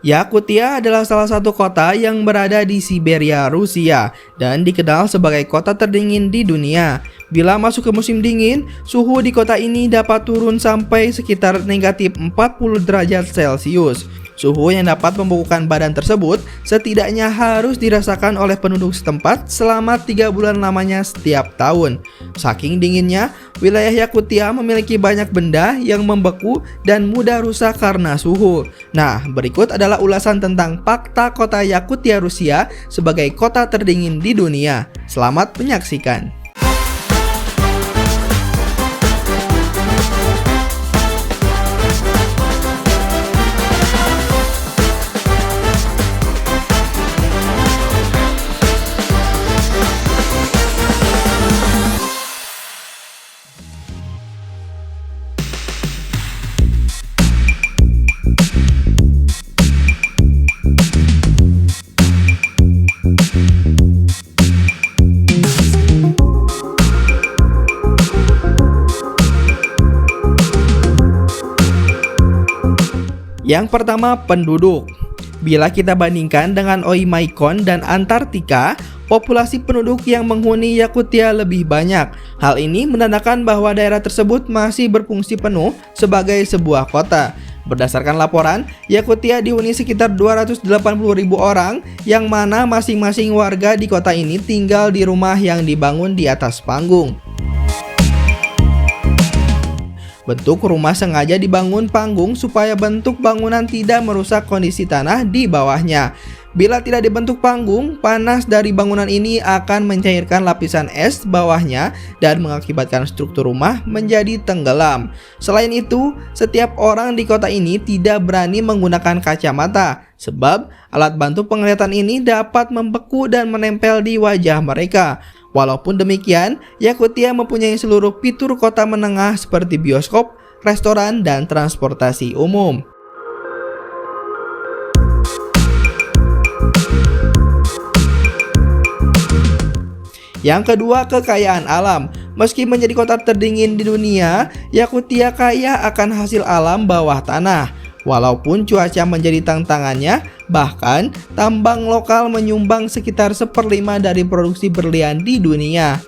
Yakutia adalah salah satu kota yang berada di Siberia, Rusia, dan dikenal sebagai kota terdingin di dunia. Bila masuk ke musim dingin, suhu di kota ini dapat turun sampai sekitar negatif 40 derajat Celcius. Suhu yang dapat membekukan badan tersebut setidaknya harus dirasakan oleh penduduk setempat selama 3 bulan lamanya setiap tahun. Saking dinginnya, wilayah Yakutia memiliki banyak benda yang membeku dan mudah rusak karena suhu. Nah, berikut adalah ulasan tentang fakta kota Yakutia, Rusia sebagai kota terdingin di dunia. Selamat menyaksikan. Yang pertama, penduduk. Bila kita bandingkan dengan Oymyakon dan Antartika, populasi penduduk yang menghuni Yakutia lebih banyak. Hal ini menandakan bahwa daerah tersebut masih berfungsi penuh sebagai sebuah kota. Berdasarkan laporan, Yakutia dihuni sekitar 280.000 orang, yang mana masing-masing warga di kota ini tinggal di rumah yang dibangun di atas panggung. Bentuk rumah sengaja dibangun panggung supaya bentuk bangunan tidak merusak kondisi tanah di bawahnya. Bila tidak dibentuk panggung, panas dari bangunan ini akan mencairkan lapisan es bawahnya dan mengakibatkan struktur rumah menjadi tenggelam. Selain itu, setiap orang di kota ini tidak berani menggunakan kacamata, sebab alat bantu penglihatan ini dapat membeku dan menempel di wajah mereka. Walaupun demikian, Yakutia mempunyai seluruh fitur kota menengah seperti bioskop, restoran, dan transportasi umum. Yang kedua, kekayaan alam. Meski menjadi kota terdingin di dunia, Yakutia kaya akan hasil alam bawah tanah. Walaupun cuaca menjadi tantangannya, bahkan tambang lokal menyumbang sekitar 1/5 dari produksi berlian di dunia.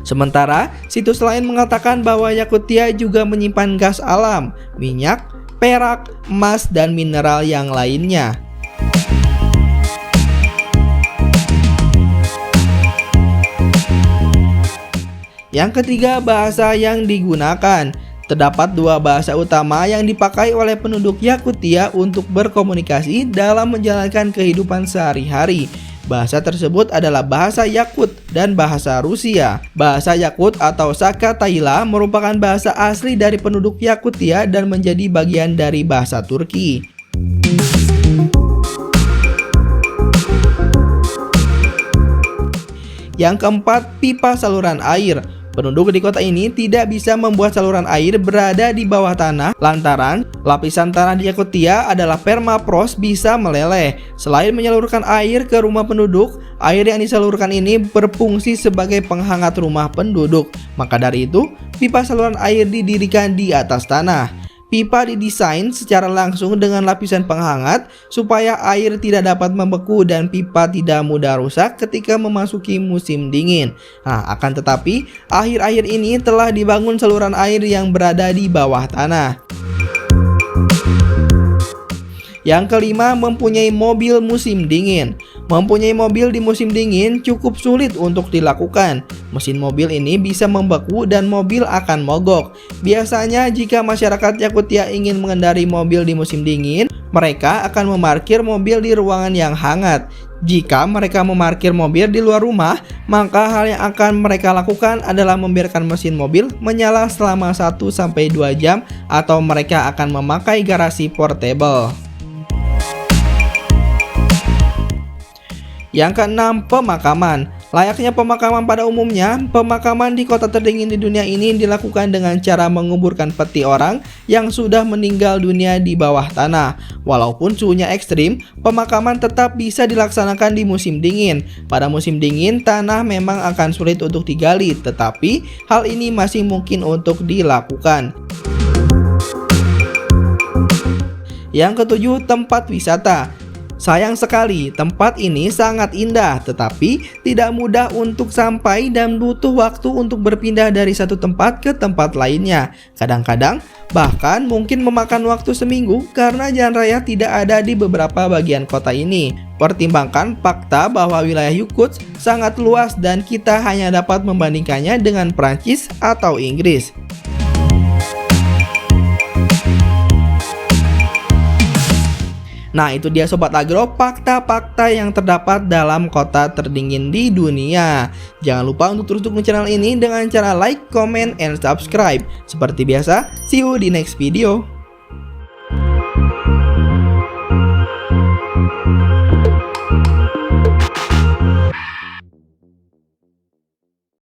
Sementara, situs lain mengatakan bahwa Yakutia juga menyimpan gas alam, minyak, perak, emas, dan mineral yang lainnya. Yang ketiga, bahasa yang digunakan. Terdapat 2 bahasa utama yang dipakai oleh penduduk Yakutia untuk berkomunikasi dalam menjalankan kehidupan sehari-hari. Bahasa tersebut adalah bahasa Yakut dan bahasa Rusia. Bahasa Yakut atau Sakataila merupakan bahasa asli dari penduduk Yakutia dan menjadi bagian dari bahasa Turki. Yang keempat, pipa saluran air. Penduduk di kota ini tidak bisa membuat saluran air berada di bawah tanah lantaran lapisan tanah di Yakutia adalah permafrost bisa meleleh. Selain menyalurkan air ke rumah penduduk, air yang disalurkan ini berfungsi sebagai penghangat rumah penduduk. Maka dari itu, pipa saluran air didirikan di atas tanah. Pipa didesain secara langsung dengan lapisan penghangat supaya air tidak dapat membeku dan pipa tidak mudah rusak ketika memasuki musim dingin. Nah, akan tetapi akhir-akhir ini telah dibangun saluran air yang berada di bawah tanah. Yang kelima, mempunyai mobil musim dingin. Mempunyai mobil di musim dingin cukup sulit untuk dilakukan. Mesin mobil ini bisa membeku dan mobil akan mogok. Biasanya jika masyarakat Yakutia ingin mengendarai mobil di musim dingin, mereka akan memarkir mobil di ruangan yang hangat. Jika mereka memarkir mobil di luar rumah, maka hal yang akan mereka lakukan adalah membiarkan mesin mobil menyala selama 1-2 jam atau mereka akan memakai garasi portable. Yang keenam, pemakaman. Layaknya pemakaman pada umumnya, pemakaman di kota terdingin di dunia ini dilakukan dengan cara menguburkan peti orang yang sudah meninggal dunia di bawah tanah. Walaupun suhunya ekstrim, pemakaman tetap bisa dilaksanakan di musim dingin. Pada musim dingin, tanah memang akan sulit untuk digali, tetapi hal ini masih mungkin untuk dilakukan. Yang ketujuh, tempat wisata. Sayang sekali, tempat ini sangat indah, tetapi tidak mudah untuk sampai dan butuh waktu untuk berpindah dari satu tempat ke tempat lainnya. Kadang-kadang, bahkan mungkin memakan waktu seminggu karena jalan raya tidak ada di beberapa bagian kota ini. Pertimbangkan fakta bahwa wilayah Yakutsk sangat luas dan kita hanya dapat membandingkannya dengan Prancis atau Inggris. Nah, itu dia Sobat Agro, fakta-fakta yang terdapat dalam kota terdingin di dunia. Jangan lupa untuk terus dukung channel ini dengan cara like, comment, and subscribe. Seperti biasa, see you di next video.